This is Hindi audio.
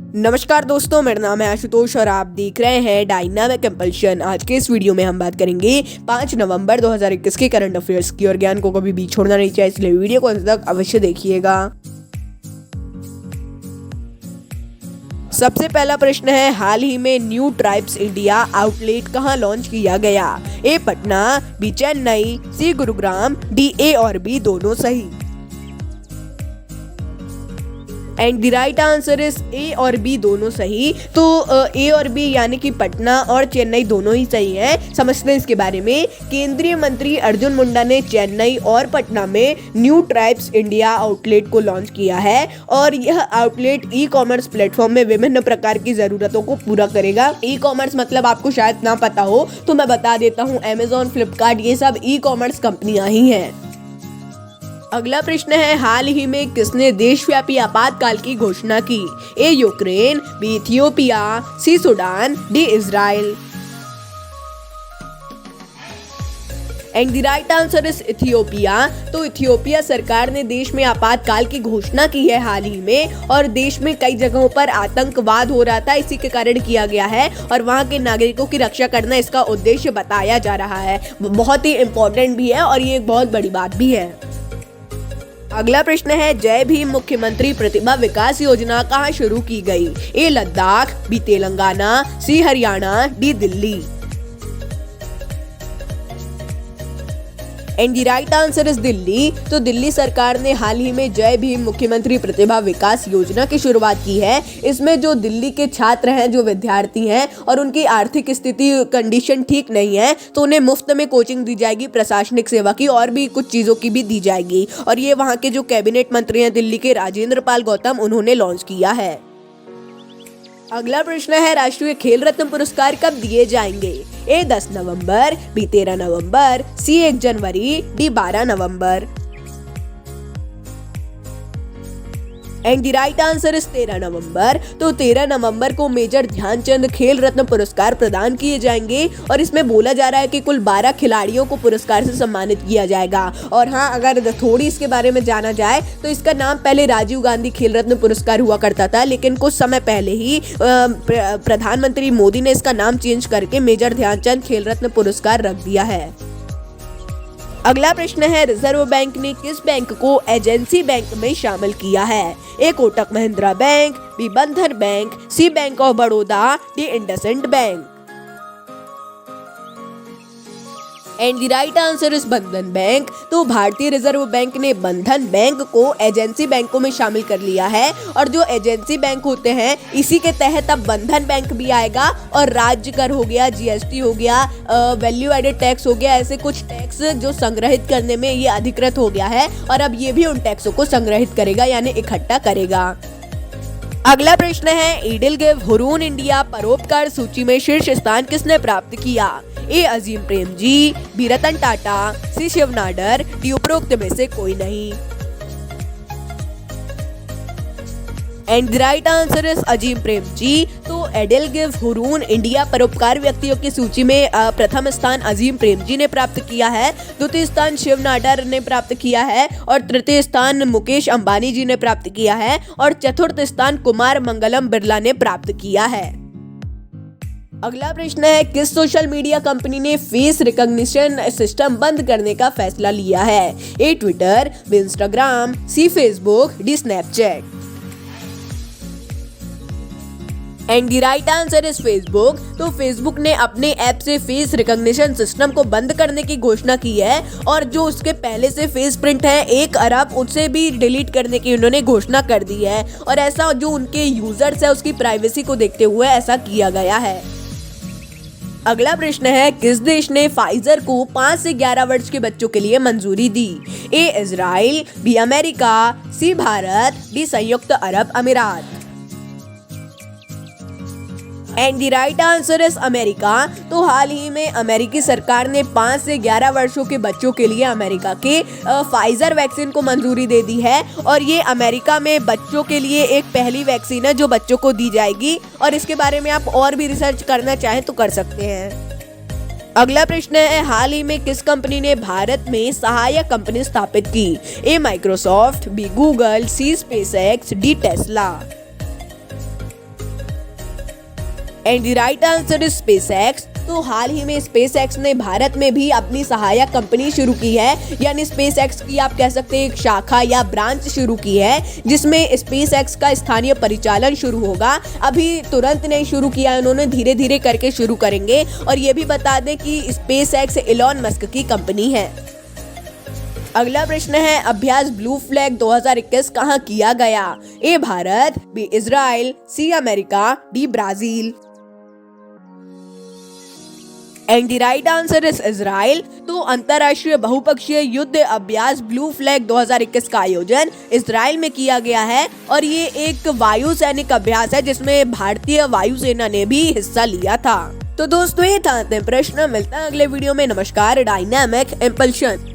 नमस्कार दोस्तों, मेरा नाम है आशुतोष और आप देख रहे हैं डायनामिक कंपल्शन। आज के इस वीडियो में हम बात करेंगे 5 नवंबर 2021 के करंट अफेयर्स की। और ज्ञान को कभी भी छोड़ना नहीं चाहिए, इसलिए वीडियो को अंत तक अवश्य देखिएगा। सबसे पहला प्रश्न है, हाल ही में न्यू ट्राइब्स इंडिया आउटलेट कहां लॉन्च किया गया? A Patna, B Chennai, C Gurugram, D A और बी दोनों सही। And the right answer is A और बी दोनों सही। तो ए और बी यानी कि पटना और चेन्नई दोनों ही सही हैं। समझते हैं इसके बारे में। केंद्रीय मंत्री अर्जुन मुंडा ने चेन्नई और पटना में न्यू ट्राइब्स इंडिया आउटलेट को लॉन्च किया है और यह आउटलेट ई कॉमर्स प्लेटफॉर्म में विभिन्न प्रकार की जरूरतों को पूरा करेगा। ई कॉमर्स मतलब आपको शायद ना पता हो तो मैं बता देता हूँ, अमेजोन, फ्लिपकार्ट ये सब ई कॉमर्स कंपनियां ही हैं। अगला प्रश्न है, हाल ही में किसने देशव्यापी आपातकाल की घोषणा की? A Ukraine, B Ethiopia, C Sudan, D Israel. And the right answer is Ethiopia. तो इथियोपिया सरकार ने देश में आपातकाल की घोषणा की है हाल ही में, और देश में कई जगहों पर आतंकवाद हो रहा था, इसी के कारण किया गया है और वहां के नागरिकों की रक्षा करना इसका उद्देश्य बताया जा रहा है। बहुत ही इम्पोर्टेंट भी है और ये एक बहुत बड़ी बात भी है। अगला प्रश्न है, जय भीम मुख्यमंत्री प्रतिभा विकास योजना कहाँ शुरू की गई? A Ladakh, B Telangana, C Haryana, D Delhi. And the right answer is Delhi. तो दिल्ली सरकार ने हाल ही में जय भीम मुख्यमंत्री प्रतिभा विकास योजना की शुरुआत की है। इसमें जो दिल्ली के छात्र हैं, जो विद्यार्थी हैं और उनकी आर्थिक स्थिति कंडीशन ठीक नहीं है, तो उन्हें मुफ्त में कोचिंग दी जाएगी, प्रशासनिक सेवा की और भी कुछ चीजों की भी दी जाएगी। और ये वहाँ के जो कैबिनेट मंत्री हैं दिल्ली के, राजेंद्र पाल गौतम, उन्होंने लॉन्च किया है। अगला प्रश्न है, राष्ट्रीय खेल रत्न पुरस्कार कब दिए जाएंगे? ए 10 नवंबर, बी 13 नवंबर, सी 1 जनवरी, डी 12 नवंबर। And the right answer is 13 November. तो 13 नवंबर को मेजर ध्यानचंद खेल रत्न पुरस्कार प्रदान किए जाएंगे और इसमें बोला जा रहा है कि कुल 12 खिलाड़ियों को पुरस्कार से सम्मानित किया जाएगा। और हाँ, अगर थोड़ी इसके बारे में जाना जाए तो इसका नाम पहले राजीव गांधी खेल रत्न पुरस्कार हुआ करता था, लेकिन कुछ समय पहले ही प्रधानमंत्री मोदी ने इसका नाम चेंज करके मेजर ध्यानचंद खेल रत्न पुरस्कार रख दिया है। अगला प्रश्न है, रिजर्व बैंक ने किस बैंक को एजेंसी बैंक में शामिल किया है? A Kotak Mahindra bank, B Bandhan bank, C bank of Baroda, D IndusInd bank. And the right answer is Bandhan bank. तो भारतीय रिजर्व बैंक ने बंधन बैंक को एजेंसी बैंकों में शामिल कर लिया है और जो एजेंसी बैंक होते हैं इसी के तहत अब बंधन बैंक भी आएगा और राज्य कर हो गया, जीएसटी हो गया, वैल्यू एडेड टैक्स हो गया, ऐसे कुछ टैक्स जो संग्रहित करने में ये अधिकृत हो गया है और अब ये भी उन टैक्सों को संग्रहित करेगा यानी इकट्ठा करेगा। अगला प्रश्न है, ईडलगिव हुरून इंडिया परोपकार सूची में शीर्ष स्थान किसने प्राप्त किया? A Azim Premji, B Ratan Tata, C Shiv Nadar, D उपरोक्त में से कोई नहीं। And the right answer is Azim Premji. तो एडलगिव हुरून इंडिया परोपकार व्यक्तियों की सूची में प्रथम स्थान अजीम प्रेमजी ने प्राप्त किया है, द्वितीय स्थान शिव नाडर ने प्राप्त किया है और तृतीय स्थान मुकेश अंबानी जी ने प्राप्त किया है और चतुर्थ स्थान कुमार मंगलम बिरला ने प्राप्त किया है। अगला प्रश्न है, किस सोशल मीडिया कंपनी ने फेस रिकॉग्निशन सिस्टम बंद करने का फैसला लिया है? A Twitter, B Instagram, C Facebook, D Snapchat. And the right answer is Facebook. तो फेसबुक ने अपने ऐप से फेस रिकॉग्निशन सिस्टम को बंद करने की घोषणा की है और जो उसके पहले से फेस प्रिंट है 1 अरब, उसे भी डिलीट करने की उन्होंने घोषणा कर दी है और ऐसा जो उनके यूजर्स है उसकी प्राइवेसी को देखते हुए ऐसा किया गया है। अगला प्रश्न है, किस देश ने फाइजर को 5 से 11 वर्ष के बच्चों के लिए मंजूरी दी? ए इजराइल, बी अमेरिका, सी भारत, डी संयुक्त अरब अमीरात। And the right answer is America. तो हाल ही में अमेरिकी सरकार ने 5 से 11 वर्षों के बच्चों के लिए अमेरिका के फाइजर वैक्सीन को मंजूरी दे दी है और ये अमेरिका में बच्चों के लिए एक पहली वैक्सीन है जो बच्चों को दी जाएगी और इसके बारे में आप और भी रिसर्च करना चाहें तो कर सकते हैं। अगला प्रश्न है, हाल ही में किस कंपनी ने भारत में सहायक कंपनी स्थापित की? A Microsoft, B Google, C SpaceX, D Tesla. And the right answer is SpaceX. तो हाल ही में स्पेसएक्स ने भारत में भी अपनी सहायक कंपनी शुरू की है, यानी स्पेसएक्स की आप कह सकते हैं एक शाखा या ब्रांच शुरू की है, जिसमें स्पेसएक्स का स्थानीय परिचालन शुरू होगा। अभी तुरंत नहीं शुरू किया है उन्होंने, धीरे धीरे करके शुरू करेंगे। और ये भी बता दें कि स्पेसएक्स एलोन मस्क की कंपनी है। अगला प्रश्न है, अभ्यास ब्लू फ्लैग 2021 कहाँ किया गया? A Bharat, B Israel, C America, D Brazil. And the right answer is Israel. तो अंतरराष्ट्रीय बहुपक्षीय युद्ध अभ्यास ब्लू फ्लैग 2021 का आयोजन इजराइल में किया गया है और ये एक वायु सैनिक अभ्यास है जिसमें भारतीय वायुसेना ने भी हिस्सा लिया था। तो दोस्तों ये था अंतिम प्रश्न। मिलता है अगले वीडियो में। नमस्कार। Dynamic impulsion.